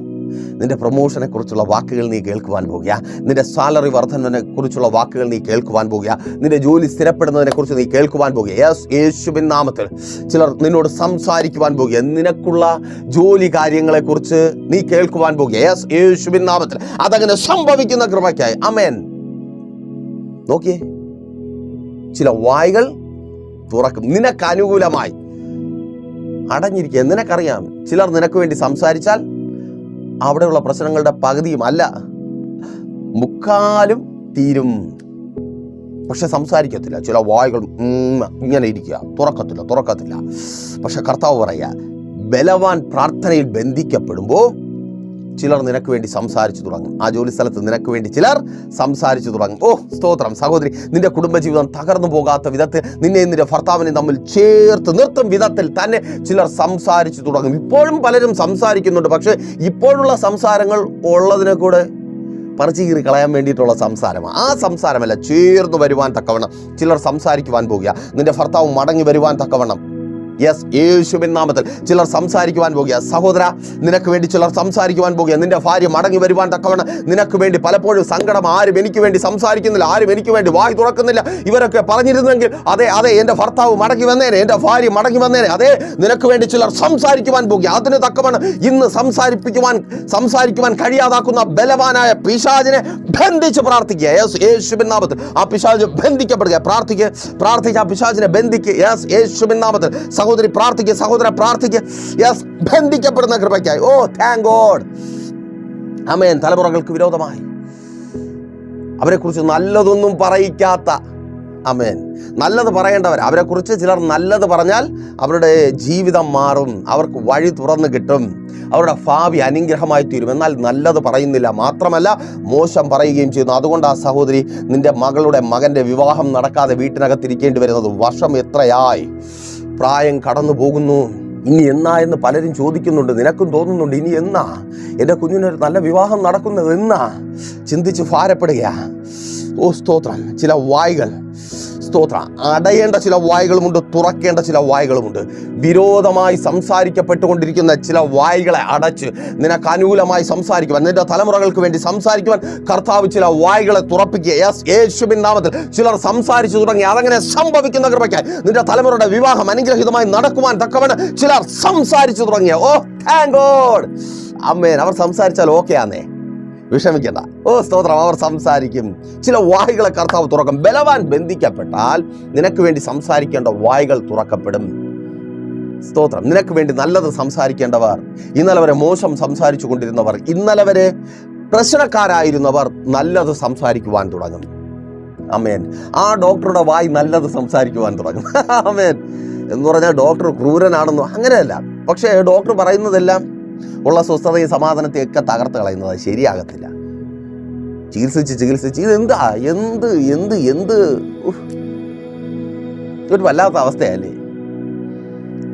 നിന്റെ പ്രൊമോഷനെ കുറിച്ചുള്ള വാക്കുകൾ നീ കേൾക്കുവാൻ പോകുക. നിന്റെ സാലറി വർധനവിനെ കുറിച്ചുള്ള വാക്കുകൾ നീ കേൾക്കുവാൻ പോകുക. നിന്റെ ജോലി സ്ഥിരപ്പെടുന്നതിനെ കുറിച്ച് നീ കേൾക്കുവാൻ പോകുക. യേശുവിൻ നാമത്തിൽ ചിലർ നിന്നോട് സംസാരിക്കുവാൻ പോകുക. നിനക്കുള്ള ജോലി കാര്യങ്ങളെക്കുറിച്ച് നീ കേൾക്കുവാൻ പോകുക. യേശുവിൻ നാമത്തിൽ അതങ്ങനെ സംഭവിക്കുന്ന കൃപയ്ക്കായി. ആമേൻ. നോക്കിയേ, ചില വായ്കൾ തുറക്കും നിനക്ക് അനുകൂലമായി. അടഞ്ഞിരിക്കുക. നിനക്കറിയാം, ചിലർ നിനക്ക് വേണ്ടി സംസാരിച്ചാൽ അവിടെയുള്ള പ്രശ്നങ്ങളുടെ പകുതിയും അല്ല മുക്കാലും തീരും. പക്ഷെ സംസാരിക്കത്തില്ല. ചില വായ്കൾ ഇങ്ങനെ ഇരിക്കുക, തുറക്കത്തില്ല. പക്ഷെ കർത്താവ് പറയുക, ബലവാൻ പ്രാർത്ഥനയിൽ ബന്ധിക്കപ്പെടുമ്പോൾ ചിലർ നിനക്ക് വേണ്ടി സംസാരിച്ചു തുടങ്ങും. ആ ജോലി സ്ഥലത്ത് നിനക്ക് വേണ്ടി ചിലർ സംസാരിച്ചു തുടങ്ങും. സ്തോത്രം. സഹോദരി, നിന്റെ കുടുംബജീവിതം തകർന്നു പോകാത്ത വിധത്തിൽ, നിന്നെ നിന്റെ ഭർത്താവിനെ തമ്മിൽ ചേർത്ത് നിർത്തും വിധത്തിൽ തന്നെ ചിലർ സംസാരിച്ചു തുടങ്ങും. ഇപ്പോഴും പലരും സംസാരിക്കുന്നുണ്ട്. പക്ഷെ ഇപ്പോഴുള്ള സംസാരങ്ങൾ ഉള്ളതിനെ കൂടെ പറിച്ചു കീറി കളയാൻ വേണ്ടിയിട്ടുള്ള സംസാരമാണ്. ആ സംസാരമല്ല, ചേർന്ന് വരുവാൻ തക്കവണ്ണം ചിലർ സംസാരിക്കുവാൻ പോകുക. നിന്റെ ഭർത്താവ് മടങ്ങി വരുവാൻ തക്കവണ്ണം യേശുവിൻ നാമത്തിൽ ചിലർ സംസാരിക്കുവാൻ പോകുക. സഹോദര, നിനക്ക് വേണ്ടി ചിലർ സംസാരിക്കുവാൻ പോകുക. നിന്റെ ഭാര്യ മടങ്ങി വരുവാൻ തക്കവണ്ണം നിനക്ക് വേണ്ടി പലപ്പോഴും സങ്കടം. ആരും എനിക്ക് വേണ്ടി സംസാരിക്കുന്നില്ല, ആരും എനിക്ക് വേണ്ടി വായി തുറക്കുന്നില്ല. ഇവരൊക്കെ പറഞ്ഞിരുന്നെങ്കിൽ അതെ എൻ്റെ ഭർത്താവ് മടങ്ങി വന്നേനെ, എൻ്റെ ഭാര്യ മടങ്ങി വന്നേനെ. അതെ, നിനക്ക് വേണ്ടി ചിലർ സംസാരിക്കുവാൻ പോകുക. അതിന് തക്കവണ്ണം ഇന്ന് സംസാരിക്കുവാൻ കഴിയാതാക്കുന്ന ബലവാനായ പിശാചിനെ ബന്ധിച്ച് പ്രാർത്ഥിക്കുക. യേശുവിൻ നാമത്തിൽ ആ പിശാച് ബന്ധിക്കപ്പെടുക. പ്രാർത്ഥിക്കുക. ആ പിശാചിനെ ബന്ധിക്കുക. യേശുവിൻ നാമത്തിൽ. സഹോദരി പ്രാർത്ഥിക്കുക, സഹോദര പ്രാർത്ഥിക്കുക. ബന്ധിക്കപ്പെടുന്ന കൃപയ്ക്കായി. Thank God. ആമേൻ. തലമുറകൾക്ക് വിരോധമായി അവരെക്കുറിച്ച് നല്ലതൊന്നും പറയിക്കാത്ത, ആമേൻ, നല്ലത് പറയേണ്ടവർ, അവരെക്കുറിച്ച് ചിലർ നല്ലത് പറഞ്ഞാൽ അവരുടെ ജീവിതം മാറും, അവർക്ക് വഴി തുറന്നു കിട്ടും, അവരുടെ ഭാവി അനുഗ്രഹമായി തീരും. എന്നാൽ നല്ലത് പറയുന്നില്ല, മാത്രമല്ല മോശം പറയുകയും ചെയ്യുന്നു. അതുകൊണ്ട് ആ സഹോദരി, നിന്റെ മകൻ്റെ വിവാഹം നടക്കാതെ വീട്ടിനകത്തിരിക്കേണ്ടി വരുന്നത് വർഷം എത്രയായി? പ്രായം കടന്നു പോകുന്നു. ഇനി എന്നാ എന്ന് പലരും ചോദിക്കുന്നുണ്ട്. നിനക്കും തോന്നുന്നുണ്ട്, ഇനി എന്നാ എൻ്റെ കുഞ്ഞിനൊരു നല്ല വിവാഹം നടക്കുന്നത്, എന്നാ ചിന്തിച്ച് ഭാരപ്പെടുക. സ്തോത്രം. ചില വായ്കൾ, സ്തോത്രം, അടയേണ്ട ചില വായ്കളുമുണ്ട്, തുറക്കേണ്ട ചില വായ്കളുമുണ്ട്. വിരോധമായി സംസാരിക്കപ്പെട്ടുകൊണ്ടിരിക്കുന്ന ചില വായ്കളെ അടച്ച് നിനക്ക് അനുകൂലമായി സംസാരിക്കുവാൻ, നിന്റെ തലമുറകൾക്ക് വേണ്ടി സംസാരിക്കുവാൻ കർത്താവ് ചില വായ്കളെ തുറപ്പിക്കുക. യേശുവിൻ നാമത്തിൽ ചിലർ സംസാരിച്ചു തുടങ്ങി. അതങ്ങനെ സംഭവിക്കുന്ന കൃപയ്ക്കായി നിന്റെ തലമുറയുടെ വിവാഹം അനുഗ്രഹീതമായി നടക്കുവാൻ തക്കവണ്ണം ചിലർ സംസാരിച്ചു തുടങ്ങിയ. Thank God. ആമേൻ. അവർ സംസാരിച്ചാൽ ഓക്കെ ആന്നേ, വിഷമിക്കണ്ട. സ്തോത്രം. അവർ സംസാരിക്കും. ചില വായ്കളെ കർത്താവ് തുറക്കും. ബലവാൻ ബന്ധിക്കപ്പെട്ടാൽ നിനക്ക് വേണ്ടി സംസാരിക്കേണ്ട വായ്കൾ തുറക്കപ്പെടും. സ്തോത്രം. നിനക്ക് വേണ്ടി നല്ലത് സംസാരിക്കേണ്ടവർ, ഇന്നലെ വരെ മോശം സംസാരിച്ചു കൊണ്ടിരുന്നവർ, ഇന്നലെ വരെ പ്രശ്നക്കാരായിരുന്നവർ നല്ലത് സംസാരിക്കുവാൻ തുടങ്ങും. ആമേൻ. ആ ഡോക്ടറുടെ വായി നല്ലത് സംസാരിക്കുവാൻ തുടങ്ങും. ആമേൻ. എന്ന് പറഞ്ഞാൽ ഡോക്ടർ ക്രൂരനാണെന്നോ അങ്ങനെയല്ല. പക്ഷേ ഡോക്ടർ പറയുന്നതെല്ലാം ഉള്ള സ്വസ്ഥതയും സമാധാനത്തെയൊക്കെ തകർത്ത് കളയുന്നത് ശരിയാകത്തില്ല. ചികിത്സിച്ച് ഇതെന്താ എന്ത് ഒരു വല്ലാത്ത അവസ്ഥയല്ലേ.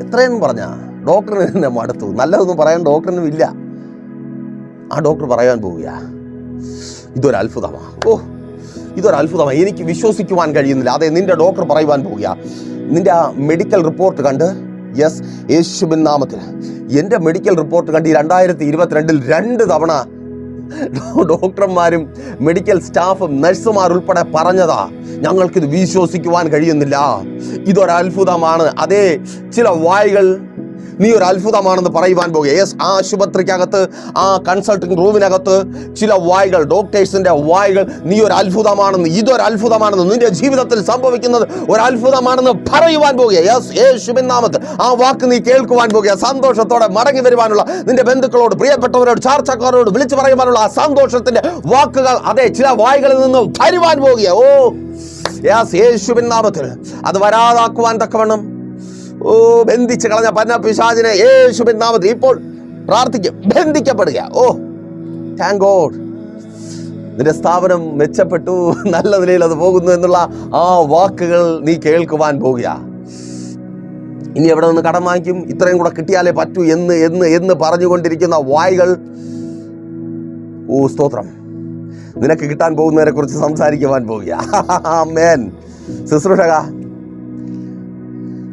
എത്രയെന്നും പറഞ്ഞാ ഡോക്ടറിന് തന്നെ മടുത്തു. നല്ലതൊന്നും പറയാൻ ഡോക്ടറിനും ഇല്ല. ആ ഡോക്ടർ പറയാൻ പോവുക, ഇതൊരത്ഭുതമാണ്. ഇതൊരത്ഭുതമാണ്, എനിക്ക് വിശ്വസിക്കുവാൻ കഴിയുന്നില്ല. അതെ, നിന്റെ ഡോക്ടർ പറയുവാൻ പോവുക. നിന്റെ ആ മെഡിക്കൽ റിപ്പോർട്ട് കണ്ട് യെസ്, യേശുവിൻ നാമത്തിൽ എൻ്റെ മെഡിക്കൽ റിപ്പോർട്ട് കണ്ട് 2022 2 തവണ ഡോക്ടർമാരും മെഡിക്കൽ സ്റ്റാഫും നഴ്സുമാർ ഉൾപ്പെടെ പറഞ്ഞതാ, ഞങ്ങൾക്കിത് വിശ്വസിക്കുവാൻ കഴിയുന്നില്ല, ഇതൊരത്ഭുതമാണ്. അതേ, ചില വായികൾ നീ ഒരു അത്ഭുതമാണെന്ന് പറയുവാൻ പോകുക. യെസ്, ആശുപത്രിക്കകത്ത്, ആ കൺസൾട്ടിംഗ് റൂമിനകത്ത് ചില വായികൾ, ഡോക്ടേഴ്സിന്റെ വായികൾ, നീ ഒരു അത്ഭുതമാണെന്ന്, ഇതൊരു അത്ഭുതമാണെന്ന്, നിന്റെ ജീവിതത്തിൽ സംഭവിക്കുന്നത് ഒരു അത്ഭുതമാണെന്ന് പറയുവാൻ പോകുക. യെസ്, യേശുവിൻ നാമത്തിൽ ആ വാക്ക് നീ കേൾക്കുവാൻ പോകുക. സന്തോഷത്തോടെ മടങ്ങി വരുവാനുള്ള, നിന്റെ ബന്ധുക്കളോട്, പ്രിയപ്പെട്ടവരോട്, ചാർച്ചക്കാരോട് വിളിച്ചു പറയുവാനുള്ള ആ സന്തോഷത്തിന്റെ വാക്കുകൾ അതേ ചില വായികളിൽ നിന്ന് വരുവാൻ പോകുക. ഓ യെസ്, യേശുവിൻ നാമത്തിൽ അത് വരാതാക്കുവാൻ തക്കവണ്ണം ബന്ധിച്ച് കളഞ്ഞ പന്ന പിശാചിനെ യേശുവിൻ നാമത്തിൽ ഇപ്പോൾ പ്രാർത്ഥിക്കും, ബന്ധിക്കപ്പെടുക. ഓ താങ്ക് ഗോഡ്, നിന്റെ സ്ഥാപനം മെച്ചപ്പെട്ടു, നല്ല നിലയിൽ അത് പോകുന്നു എന്നുള്ള ആ വാക്കുകൾ നീ കേൾക്കുവാൻ പോകുക. ഇനി എവിടെ നിന്ന് കടം വാങ്ങിക്കും, ഇത്രയും കൂടെ കിട്ടിയാലേ പറ്റൂ എന്ന് എന്ന് എന്ന് പറഞ്ഞുകൊണ്ടിരിക്കുന്ന വായികൾ, ഓ സ്തോത്രം, നിനക്ക് കിട്ടാൻ പോകുന്നതിനെ കുറിച്ച് സംസാരിക്കുവാൻ പോകുക. ആമേൻ. ശുശ്രൂഷക,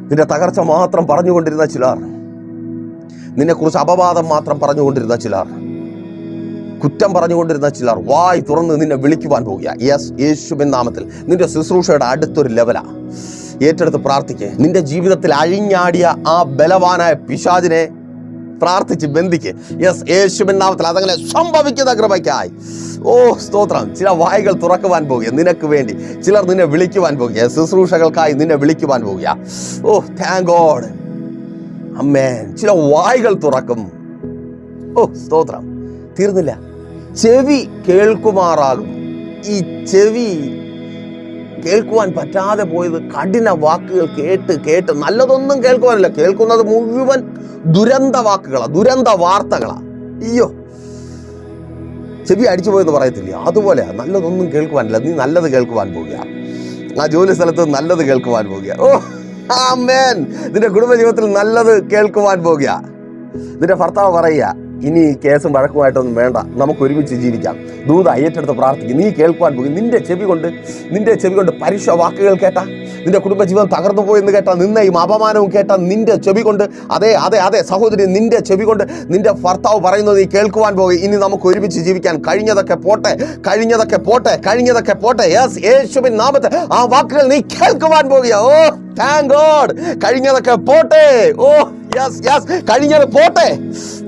നിന്റെ തകർച്ച മാത്രം പറഞ്ഞുകൊണ്ടിരുന്ന ചിലർ, നിന്നെക്കുറിച്ച് അപവാദം മാത്രം പറഞ്ഞുകൊണ്ടിരുന്ന ചിലർ, കുറ്റം പറഞ്ഞുകൊണ്ടിരുന്ന ചിലർ വായ് തുറന്ന് നിന്നെ വിളിക്കുവാൻ പോകുക. യെസ്, യേശുവിൻ നാമത്തിൽ നിന്റെ ശുശ്രൂഷയുടെ അടുത്തൊരു ലെവലാ. ഏറ്റെടുത്ത് പ്രാർത്ഥിക്ക്. നിന്റെ ജീവിതത്തിൽ അഴിഞ്ഞാടിയ ആ ബലവാനായ പിശാചിനെ പ്രാർത്ഥിച്ച് ബന്ധിക്ക്. യെസ്, യേശുവിൻ നാമത്തിൽ അതങ്ങനെ സംഭവിക്കുന്ന കൃപയ്ക്കായി ഓ സ്തോത്രം. ചില വായികൾ തുറക്കുവാൻ പോകുക നിനക്ക് വേണ്ടി. ചിലർ നിന്നെ വിളിക്കുവാൻ പോകുക, ശുശ്രൂഷകൾക്കായി നിന്നെ വിളിക്കുവാൻ പോകുക. ഓ താങ്ക് ഗോഡ്, അമ്മേൻ. ചില വായികൾ തുറക്കും. ഓ സ്തോത്രം. തീർന്നില്ല, ചെവി കേൾക്കുമാറാകും. ഈ ചെവി കേൾക്കുവാൻ പറ്റാതെ പോയത് കഠിന വാക്കുകൾ കേട്ട് കേട്ട് നല്ലതൊന്നും കേൾക്കുവാനില്ല. കേൾക്കുന്നത് മുഴുവൻ ദുരന്ത വാക്കുകളാ, ദുരന്ത വാർത്തകളാ. അയ്യോ, ചെവി അടിച്ചു പോയെന്ന് പറയത്തില്ല, അതുപോലെ നല്ലതൊന്നും കേൾക്കുവാനില്ല. നീ നല്ലത് കേൾക്കുവാൻ പോകുക. ആ ജോലി സ്ഥലത്ത് നല്ലത് കേൾക്കുവാൻ പോകുക. ഓ ആമേൻ. നിന്റെ കുടുംബജീവിതത്തിൽ നല്ലത് കേൾക്കുവാൻ പോകുക. നിന്റെ ഭർത്താവ് പറയുക, ഇനി കേസും വഴക്കുമായിട്ടൊന്നും വേണ്ട, നമുക്ക് ഒരുമിച്ച് ജീവിക്കാം. ദൂത ഏറ്റെടുത്ത് പ്രാർത്ഥിക്കും. നീ കേൾക്കുവാൻ പോകും. നിന്റെ ചെവി കൊണ്ട് പരുഷ വാക്കുകൾ കേട്ട, നിന്റെ കുടുംബജീവിതം തകർന്നു പോയെന്ന് കേട്ട, നിന്നയും അപമാനവും കേട്ട നിന്റെ ചെവി കൊണ്ട്, അതെ സഹോദരി, നിന്റെ ചെവി കൊണ്ട് നിന്റെ ഭർത്താവ് പറയുന്നത് നീ കേൾക്കുവാൻ പോകും. ഇനി നമുക്ക് ഒരുമിച്ച് ജീവിക്കാൻ. കഴിഞ്ഞതൊക്കെ പോട്ടെ. യെസ്, യേശുവിൻ നാമത്തിൽ ആ വാക്കുകൾ നീ കേൾക്കുവാൻ പോകുക. ഓ താങ്ക് ഗോഡ്. കഴിഞ്ഞതൊക്കെ പോട്ടെ. ഓ യെസ്, കഴിഞ്ഞത് പോട്ടെ.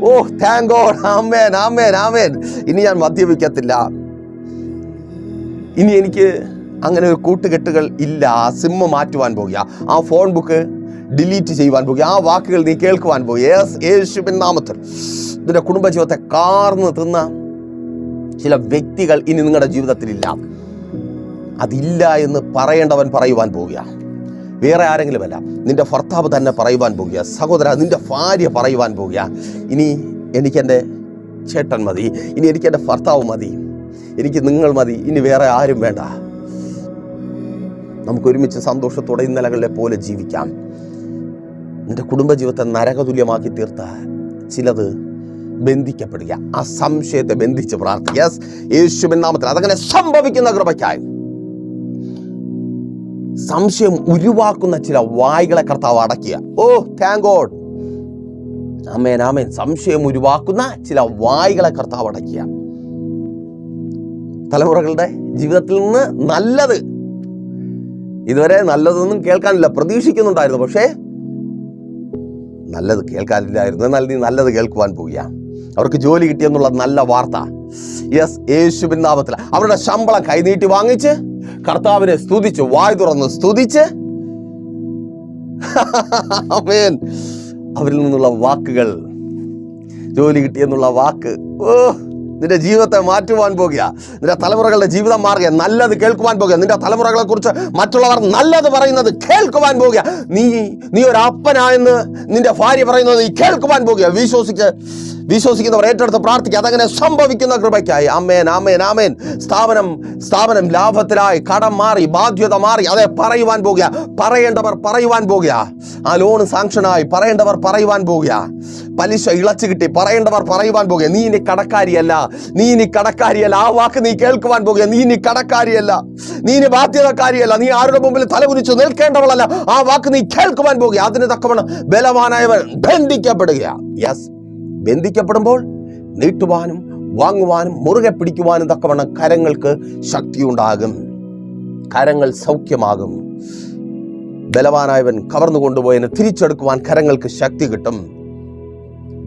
ഓ താങ്ക് ഗോഡ്. ആമേൻ. ഇനി ഞാൻ മദ്യപിക്കത്തില്ല. ഇനി എനിക്ക് അങ്ങനെ ഒരു കൂട്ടുകെട്ടുകൾ ഇല്ല. ആ സിം മാറ്റുവാൻ പോകുക. ആ ഫോൺ ബുക്ക് ഡിലീറ്റ് ചെയ്യുവാൻ പോകുക. ആ വാക്കുകൾ നീ കേൾക്കുവാൻ പോകുക. യെസ്, യേശുവിൻ നാമത്തിൽ നിന്റെ കുടുംബജീവിതത്തെ കാർന്ന് തിന്ന ചില വ്യക്തികൾ ഇനി നിങ്ങളുടെ ജീവിതത്തിലില്ല. അതില്ല എന്ന് പറയേണ്ടവൻ പറയുവാൻ പോവുക. വേറെ ആരെങ്കിലുമല്ല, നിന്റെ ഭർത്താവ് തന്നെ പറയുവാൻ പോകുക. സഹോദര, നിന്റെ ഭാര്യ പറയുവാൻ പോകുക. ഇനി എനിക്കെൻ്റെ ചേട്ടൻ മതി, ഇനി എനിക്കെൻ്റെ ഭർത്താവ് മതി, എനിക്ക് നിങ്ങൾ മതി, ഇനി വേറെ ആരും വേണ്ട. നമുക്കൊരുമിച്ച് സന്തോഷത്തോടെ ഇന്നലകളിലെ പോലെ ജീവിക്കാം. നിന്റെ കുടുംബജീവിതത്തെ നരകതുല്യമാക്കി തീർത്ത ചിലത് ബന്ധിക്കപ്പെടുക. ആ സംശയത്തെ ബന്ധിച്ച് പ്രാർത്ഥിക്കുക. യെസ്, യേശുവിൻ നാമത്തിൽ അതങ്ങനെ സംഭവിക്കുന്ന കൃപയ്ക്കായി. സംശയം ഉരുവാക്കുന്ന ചില വായ്കളെ കർത്താവ് അടയ്ക്കുക. ഓ താങ്ക് ഗോഡ്. ആമേൻ. സംശയം ഉരുവാക്കുന്ന ചില വായ്കളെ കർത്താവ് അടയ്ക്കുക. തലമുറകളുടെ ജീവിതത്തിൽ നിന്ന് നല്ലത്, ഇതുവരെ നല്ലതൊന്നും കേൾക്കാനില്ല, പ്രതീക്ഷിക്കുന്നുണ്ടായിരുന്നു, പക്ഷേ നല്ലത് കേൾക്കാനില്ലായിരുന്നു. എന്നാൽ നീ നല്ലത് കേൾക്കുവാൻ പോവുക. അവർക്ക് ജോലി കിട്ടിയെന്നുള്ള നല്ല വാർത്ത. യെസ്, യേശുവിൻ നാമത്തിൽ അവരുടെ ശമ്പളം കൈനീട്ടി വാങ്ങിച്ച് കർത്താവിനെ സ്തുതിച്ച്, വായ് തുറന്ന് സ്തുതിച്ച്, ആമേൻ, അവരിൽ നിന്നുള്ള വാക്കുകൾ, ജോലി കിട്ടിയെന്നുള്ള വാക്ക്, ഓ നിന്റെ ജീവിതത്തെ മാറ്റുവാൻ പോകുക. നിന്റെ തലമുറകളുടെ ജീവിതം മാറുക. നല്ലത് കേൾക്കുവാൻ പോകുക. നിന്റെ തലമുറകളെ കുറിച്ച് മറ്റുള്ളവർ നല്ലത് പറയുന്നത് കേൾക്കുവാൻ പോകുക. നീ ഒരു അപ്പനായെന്ന് നിന്റെ ഭാര്യ പറയുന്നത് നീ കേൾക്കുവാൻ പോകുക. വിശ്വസിക്കുന്നവർ ഏറ്റെടുത്ത് പ്രാർത്ഥിക്കുക. അതങ്ങനെ സംഭവിക്കുന്ന കൃപയ്ക്കായി. ആമേൻ. സ്ഥാപനം ലാഭത്തിലായി, കടം മാറി, ബാധ്യത മാറി, അതെ പറയുവാൻ പോകുക. പറയേണ്ടവർ പറയുവാൻ പോകുക. ആ ലോൺ സാങ്ഷനായി, പറയേണ്ടവർ പറയുവാൻ പോകുക. പലിശ ഇളച്ചു കിട്ടി, പറയേണ്ടവർ പറയുവാൻ പോകുക. നീ ഇനി കടക്കാരിയല്ല, നീ ഇനി കടക്കാരിയല്ല. ആ വാക്ക് നീ കേൾക്കുവാൻ പോകുക. നീ ഇനി കടക്കാരിയല്ല, നീ ഇനി ബാധ്യതക്കാരിയല്ല, നീ ആരുടെ മുമ്പിൽ തലകുനിച്ചു നിൽക്കേണ്ടവളല്ല. ആ വാക്ക് നീ കേൾക്കുവാൻ പോകുക. അതിന് തക്കവണ്ണം ബലവാനായവൻ ബന്ധിക്കപ്പെടുക. യെസ്, ബന്ധിക്കപ്പെടുമ്പോൾ നീട്ടുവാനും വാങ്ങുവാനും മുറുകെ പിടിക്കുവാനും തക്കവണ്ണം കരങ്ങൾക്ക് ശക്തിയുണ്ടാകും, കരങ്ങൾ സൗഖ്യമാകും. ബലവാനായവൻ കവർന്നു കൊണ്ടുപോയതിനെ തിരിച്ചെടുക്കുവാൻ കരങ്ങൾക്ക് ശക്തി കിട്ടും.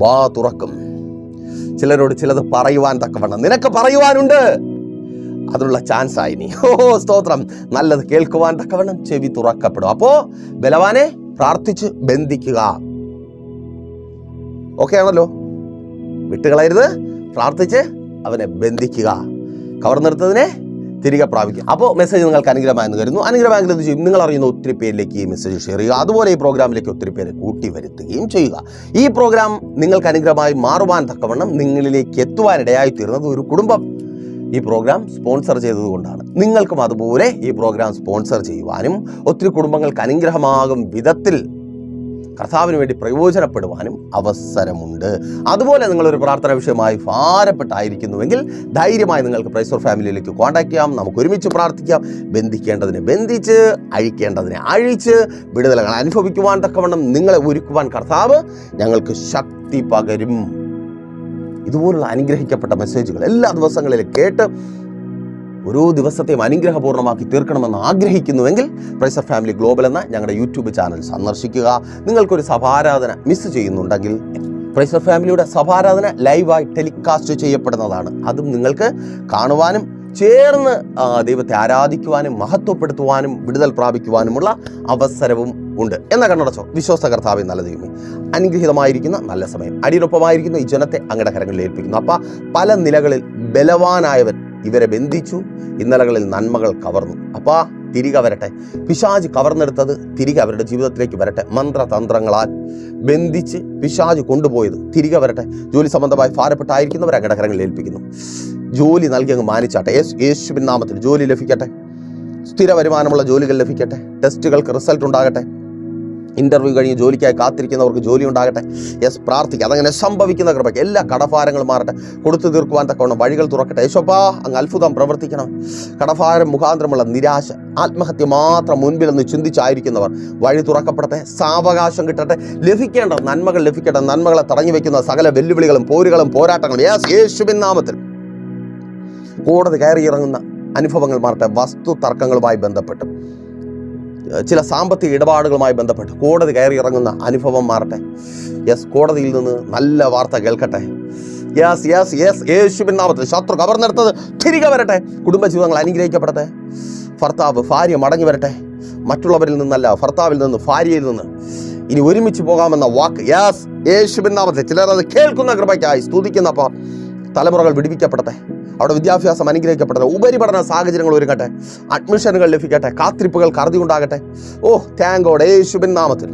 വാ തുറക്കും. ചിലരോട് ചിലത് പറയുവാൻ തക്കവണ്ണം നിനക്ക് പറയുവാനുണ്ട്, അതിനുള്ള ചാൻസ് ആയി നീ. സ്തോത്രം. നല്ലത് കേൾക്കുവാൻ തക്കവണ്ണം ചെവി തുറക്കപ്പെടും. അപ്പോ ബലവാനെ പ്രാർത്ഥിച്ച് ബന്ധിക്കുക. ഓക്കെ ആണല്ലോ? വിട്ടുകളയരുത്. പ്രാർത്ഥിച്ച് അവനെ ബന്ധിക്കുക, കവർന്നെടുത്തതിനെ തിരികെ പ്രാപിക്കുക. അപ്പോൾ മെസ്സേജ് നിങ്ങൾക്ക് അനുഗ്രഹമായെന്ന് കരുതുന്നു. അനുഗ്രഹമായെങ്കിൽ എന്ത് ചെയ്യും? നിങ്ങൾ അറിയുന്ന ഒത്തിരി പേരിലേക്ക് ഈ മെസ്സേജ് ഷെയർ ചെയ്യുക. അതുപോലെ ഈ പ്രോഗ്രാമിലേക്ക് ഒത്തിരി പേരെ കൂട്ടി വരുത്തുകയും ചെയ്യുക. ഈ പ്രോഗ്രാം നിങ്ങൾക്ക് അനുഗ്രഹമായി മാറുവാൻ തക്കവണ്ണം നിങ്ങളിലേക്ക് എത്തുവാനിടയായി തീർന്നത് ഒരു കുടുംബം ഈ പ്രോഗ്രാം സ്പോൺസർ ചെയ്തതുകൊണ്ടാണ്. നിങ്ങൾക്കും അതുപോലെ ഈ പ്രോഗ്രാം സ്പോൺസർ ചെയ്യുവാനും ഒത്തിരി കുടുംബങ്ങൾക്ക് അനുഗ്രഹമാകും വിധത്തിൽ കർത്താവിന് വേണ്ടി പ്രയോജനപ്പെടുവാനും അവസരമുണ്ട്. അതുപോലെ നിങ്ങളൊരു പ്രാർത്ഥന വിഷയമായി ഭാരപ്പെട്ടായിരിക്കുന്നുവെങ്കിൽ ധൈര്യമായി നിങ്ങൾക്ക് പ്രൈസ് ഫോർ ഫാമിലിയിലേക്ക് കോൺടാക്ട് ചെയ്യാം. നമുക്ക് ഒരുമിച്ച് പ്രാർത്ഥിക്കാം. ബന്ധിക്കേണ്ടതിനെ ബന്ധിച്ച്, അഴിക്കേണ്ടതിനെ അഴിച്ച്, വിടുതലുകൾ അനുഭവിക്കുവാൻ തക്കവണ്ണം നിങ്ങളെ ഒരുക്കുവാൻ കർത്താവ് ഞങ്ങൾക്ക് ശക്തി പകരും. ഇതുപോലുള്ള അനുഗ്രഹിക്കപ്പെട്ട മെസ്സേജുകൾ എല്ലാ ദിവസങ്ങളിലും കേട്ട് ഓരോ ദിവസത്തെയും അനുഗ്രഹപൂർണ്ണമാക്കി തീർക്കണമെന്ന് ആഗ്രഹിക്കുന്നുവെങ്കിൽ പ്രൈസ് ഓഫ് ഫാമിലി ഗ്ലോബൽ എന്ന ഞങ്ങളുടെ യൂട്യൂബ് ചാനൽ സന്ദർശിക്കുക. നിങ്ങൾക്കൊരു സഭാരാധന മിസ് ചെയ്യുന്നുണ്ടെങ്കിൽ പ്രൈസ് ഓഫ് ഫാമിലിയുടെ സഭാരാധന ലൈവായി ടെലികാസ്റ്റ് ചെയ്യപ്പെടുന്നതാണ്. അതും നിങ്ങൾക്ക് കാണുവാനും ചേർന്ന് ദൈവത്തെ ആരാധിക്കുവാനും മഹത്വപ്പെടുത്തുവാനും വിടുതൽ പ്രാപിക്കുവാനുമുള്ള അവസരവും ഉണ്ട്. എന്ന കണ്ണടച്ചോ. വിശ്വാസ കർത്താവേ നല്ല ദൈവമേ, അനുഗ്രഹീതമായിരിക്കുന്ന നല്ല സമയം അടിയൊപ്പമായിരിക്കുന്ന ഈ ജനത്തെ അങ്ങയുടെ കരങ്ങളിൽ ഏൽപ്പിക്കുന്നു. അപ്പം പല നിലകളിൽ ബലവാനായവൻ ഇവരെ ബന്ധിച്ചു, ഇന്നലകളിൽ നന്മകൾ കവർന്നു. അപ്പാ തിരികെ വരട്ടെ. പിശാച് കവർന്നെടുത്തത് തിരികെ അവരുടെ ജീവിതത്തിലേക്ക് വരട്ടെ. മന്ത്രതന്ത്രങ്ങളാൽ ബന്ധിച്ച് പിശാച് കൊണ്ടുപോയത് തിരികെ വരട്ടെ. ജോലി സംബന്ധമായി ഭാരപ്പെട്ടായിരിക്കുന്നവർ അങ്ങയുടെ കരങ്ങളിൽ ഏൽപ്പിക്കുന്നു. ജോലി നൽകി അങ്ങ് മാനിച്ചാട്ടെ. യേശുവിൻ നാമത്തിൽ ജോലി ലഭിക്കട്ടെ. സ്ഥിര വരുമാനമുള്ള ജോലികൾ ലഭിക്കട്ടെ. ടെസ്റ്റുകൾക്ക് റിസൾട്ട് ഉണ്ടാകട്ടെ. ഇന്റർവ്യൂ കഴിഞ്ഞ് ജോലിക്കായി കാത്തിരിക്കുന്നവർക്ക് ജോലി ഉണ്ടാകട്ടെ. യെസ്, പ്രാർത്ഥിക്കുക. അതങ്ങനെ സംഭവിക്കുന്ന കൃപയ്ക്ക് എല്ലാ കടഭാരങ്ങളും മാറട്ടെ. കൊടുത്തു തീർക്കുവാൻ തക്കവണ്ണം വഴികൾ തുറക്കട്ടെ. യേശോപ്പാ, അങ്ങ് അത്ഭുതം പ്രവർത്തിക്കണം. കടഭാരം മുഖാന്തരമുള്ള നിരാശ, ആത്മഹത്യ മാത്രം മുൻപിലെന്ന് ചിന്തിച്ചായിരിക്കുന്നവർ വഴി തുറക്കപ്പെടട്ടെ. സാവകാശം കിട്ടട്ടെ. ലഭിക്കേണ്ട നന്മകൾ ലഭിക്കട്ടെ. നന്മകളെ തടഞ്ഞു വെക്കുന്ന സകല വെല്ലുവിളികളും പോരുകളും പോരാട്ടങ്ങളും യേശുവിൻ നാമത്തിൽ കോടതി കയറിയിറങ്ങുന്ന അനുഭവങ്ങൾ മാറട്ടെ. വസ്തു തർക്കങ്ങളുമായി ബന്ധപ്പെട്ട് ചില സാമ്പത്തിക ഇടപാടുകളുമായി ബന്ധപ്പെട്ട് കോടതി കയറി ഇറങ്ങുന്ന അനുഭവം മാറട്ടെ. യെസ്, കോടതിയിൽ നിന്ന് നല്ല വാർത്ത കേൾക്കട്ടെ. യെസ് യെസ് യെസ്, യേശുവിൻ നാമത്തിൽ ശത്രു കവർന്നെടുത്തത് തിരികെ വരട്ടെ. കുടുംബജീവിതങ്ങൾ അനുഗ്രഹിക്കപ്പെടട്ടെ. ഭർത്താവ് ഭാര്യ മടങ്ങി വരട്ടെ. മറ്റുള്ളവരിൽ നിന്നല്ല, ഭർത്താവിൽ നിന്ന്, ഭാര്യയിൽ നിന്ന് ഇനി ഒരുമിച്ച് പോകാമെന്ന വാക്ക് യെസ് യേശുവിൻ നാമത്തിൽ ചിലർ അത് കേൾക്കുന്ന കൃപയ്ക്കായി സ്തുതിക്കുന്നപ്പോൾ തലമുറകൾ വിടിവിക്കപ്പെടട്ടെ. അവിടെ വിദ്യാഭ്യാസം അനുഗ്രഹിക്കപ്പെടട്ടെ. ഉപരിപഠന സാഹചര്യങ്ങൾ ഒരുങ്ങട്ടെ. അഡ്മിഷനുകൾ ലഭിക്കട്ടെ. കാത്തിരിപ്പുകൾക്ക് അറുതി ഉണ്ടാകട്ടെ. ഓ താങ്ക് ഗോഡ്, യേശുവിൻ നാമത്തിൽ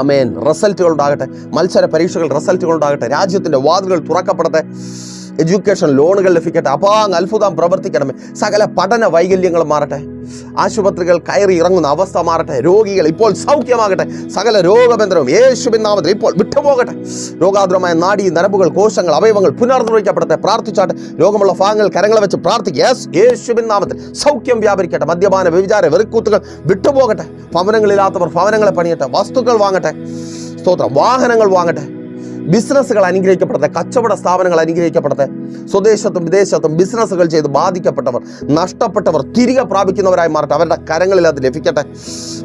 ആമേൻ. റിസൾട്ടുകൾ ഉണ്ടാകട്ടെ. മത്സര പരീക്ഷകൾ റിസൾട്ടുകൾ ഉണ്ടാകട്ടെ. രാജ്യത്തിൻ്റെ വാതിലുകൾ തുറക്കപ്പെടട്ടെ. എഡ്യൂക്കേഷൻ ലോണുകൾ ലഭിക്കട്ടെ. അപ്പാങ് അത്ഭുതം പ്രവർത്തിക്കണമേ. സകല പഠന വൈകല്യങ്ങളും മാറട്ടെ. ആശുപത്രികൾ കയറി ഇറങ്ങുന്ന അവസ്ഥ മാറട്ടെ. രോഗികൾ ഇപ്പോൾ സൗഖ്യമാകട്ടെ. സകല രോഗബന്ധനവും യേശുവിൻ നാമത്തിൽ ഇപ്പോൾ വിട്ടുപോകട്ടെ. രോഗാതുരമായ നാഡി നരമ്പുകൾ കോശങ്ങൾ അവയവങ്ങൾ പുനർനിർവഹിക്കപ്പെടട്ടെ. പ്രാർത്ഥിച്ചാട്ടെ. രോഗമുള്ള ഭാഗങ്ങൾ കരങ്ങളെ വെച്ച് പ്രാർത്ഥിക്കുക. യേശുവിൻ നാമത്തിൽ സൗഖ്യം വ്യാപരിക്കട്ടെ. മദ്യപാന വ്യഭിചാര വെറുക്കൂത്തുകൾ വിട്ടുപോകട്ടെ. ഭവനങ്ങളില്ലാത്തവർ ഭവനങ്ങളെ പണിയട്ടെ. വസ്തുക്കൾ വാങ്ങട്ടെ. സ്തോത്രം. വാഹനങ്ങൾ വാങ്ങട്ടെ. ബിസിനസ്സുകൾ അനുഗ്രഹിക്കപ്പെടട്ടെ. കച്ചവട സ്ഥാപനങ്ങൾ അനുഗ്രഹിക്കപ്പെടട്ടെ. സ്വദേശത്തും വിദേശത്തും ബിസിനസ്സുകൾ ചെയ്ത് ബാധിക്കപ്പെട്ടവർ, നഷ്ടപ്പെട്ടവർ തിരികെ പ്രാപിക്കുന്നവരായി മാറട്ടെ. അവരുടെ കരങ്ങളിൽ അത് ലഭിക്കട്ടെ.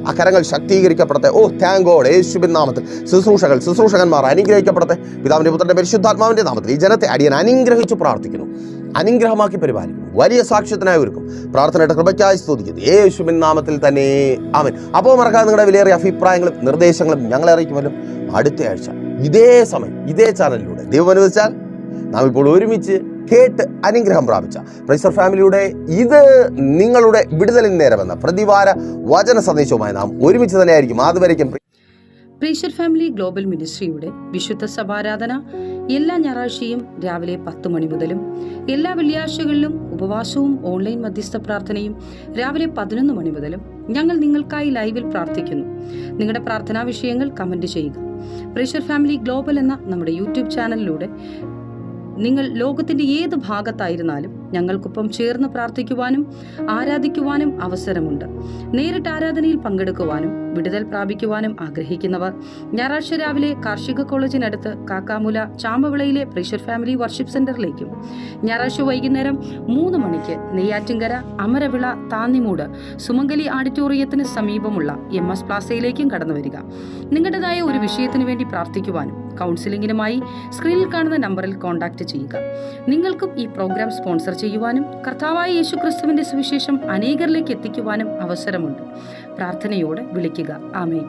ആ കരങ്ങൾ ശക്തീകരിക്കപ്പെടട്ടെ. ഓ താങ്ക് ഗോഡ്, യേശുവിൻ നാമത്തിൽ ശുശ്രൂഷകന്മാർ അനുഗ്രഹിക്കപ്പെടട്ടെ. പിതാവിന്റെ പുത്രന്റെ പരിശുദ്ധാത്മാവിന്റെ നാമത്തിൽ ഈ ജനത്തെ അടിയൻ അനുഗ്രഹിച്ചു പ്രാർത്ഥിക്കുന്നു. അനുഗ്രഹമാക്കി പരിപാലിക്കും. വലിയ സാക്ഷ്യത്തിനായി ഒരുക്കും. പ്രാർത്ഥനയുടെ കൃപയ്ക്കായി സ്തുതിക്കുന്നു. യേശുവിൻ നാമത്തിൽ തന്നെ ആമേൻ. അപ്പോൾ മറക്കാതെ നിങ്ങളുടെ വിലയേറിയ അഭിപ്രായങ്ങളും നിർദ്ദേശങ്ങളും ഞങ്ങളെ അറിയിക്കുമല്ലോ. അടുത്ത ആഴ്ച ഇതേ സമയം ഇതേ ചാനലിലൂടെ ദൈവം അനുവദിച്ചാൽ നാം ഇപ്പോൾ ഒരുമിച്ച് കേട്ട് അനുഗ്രഹം പ്രാപിച്ച പ്രൈസ് ഓഫ് ഫാമിലിയുടെ ഇത് നിങ്ങളുടെ വിടുതലിൻ നേരമെന്ന പ്രതിവാര വചന സന്ദേശവുമായി നാം ഒരുമിച്ച് തന്നെയായിരിക്കും. അതുവരേക്കും പ്രൈസ് ഫാമിലി ഗ്ലോബൽ മിനിസ്ട്രിയുടെ വിശുദ്ധ സഭാരാധന എല്ലാ ഞായറാഴ്ചയും രാവിലെ 10 മണി മുതലും എല്ലാ വെള്ളിയാഴ്ചകളിലും ഉപവാസവും ഓൺലൈൻ മധ്യസ്ഥ പ്രാർത്ഥനയും രാവിലെ 11 മണി മുതലും ഞങ്ങൾ നിങ്ങൾക്കായി ലൈവിൽ പ്രാർത്ഥിക്കുന്നു. നിങ്ങളുടെ പ്രാർത്ഥനാ വിഷയങ്ങൾ കമന്റ് ചെയ്യുക. പ്രൈസ് ഫാമിലി ഗ്ലോബൽ എന്ന നമ്മുടെ യൂട്യൂബ് ചാനലിലൂടെ നിങ്ങൾ ലോകത്തിന്റെ ഏത് ഭാഗത്തായിരുന്നാലും ഞങ്ങൾക്കൊപ്പം ചേർന്ന് പ്രാർത്ഥിക്കുവാനും ആരാധിക്കുവാനും അവസരമുണ്ട്. നേരിട്ട് ആരാധനയിൽ പങ്കെടുക്കുവാനും വിടുതൽ പ്രാപിക്കുവാനും ആഗ്രഹിക്കുന്നവർ ഞായറാഴ്ച രാവിലെ കാർഷിക കോളേജിനടുത്ത് കാക്കാമുല ചാമ്പവിളയിലെ പ്രൈഷർ ഫാമിലി വർഷിപ്പ് സെന്ററിലേക്കും ഞായറാഴ്ച വൈകുന്നേരം 3 മണിക്ക് നെയ്യാറ്റിൻകര അമരവിള താന്നിമൂട് സുമംഗലി ഓഡിറ്റോറിയത്തിന് സമീപമുള്ള MS പ്ലാസയിലേക്കും കടന്നു വരിക. നിങ്ങളുടേതായ ഒരു വിഷയത്തിനു വേണ്ടി പ്രാർത്ഥിക്കുവാനും കൗൺസിലിംഗിനുമായി സ്ക്രീനിൽ കാണുന്ന നമ്പറിൽ കോൺടാക്ട് ചെയ്യുക. നിങ്ങൾക്കും ഈ പ്രോഗ്രാം സ്പോൺസർ ചെയ്യുവാനും കർത്താവായ യേശുക്രിസ്തുവിന്റെ സുവിശേഷം അനേകരിലേക്ക് എത്തിക്കുവാനും അവസരമുണ്ട്. പ്രാർത്ഥനയോടെ വിളിക്കുക. ആമേൻ.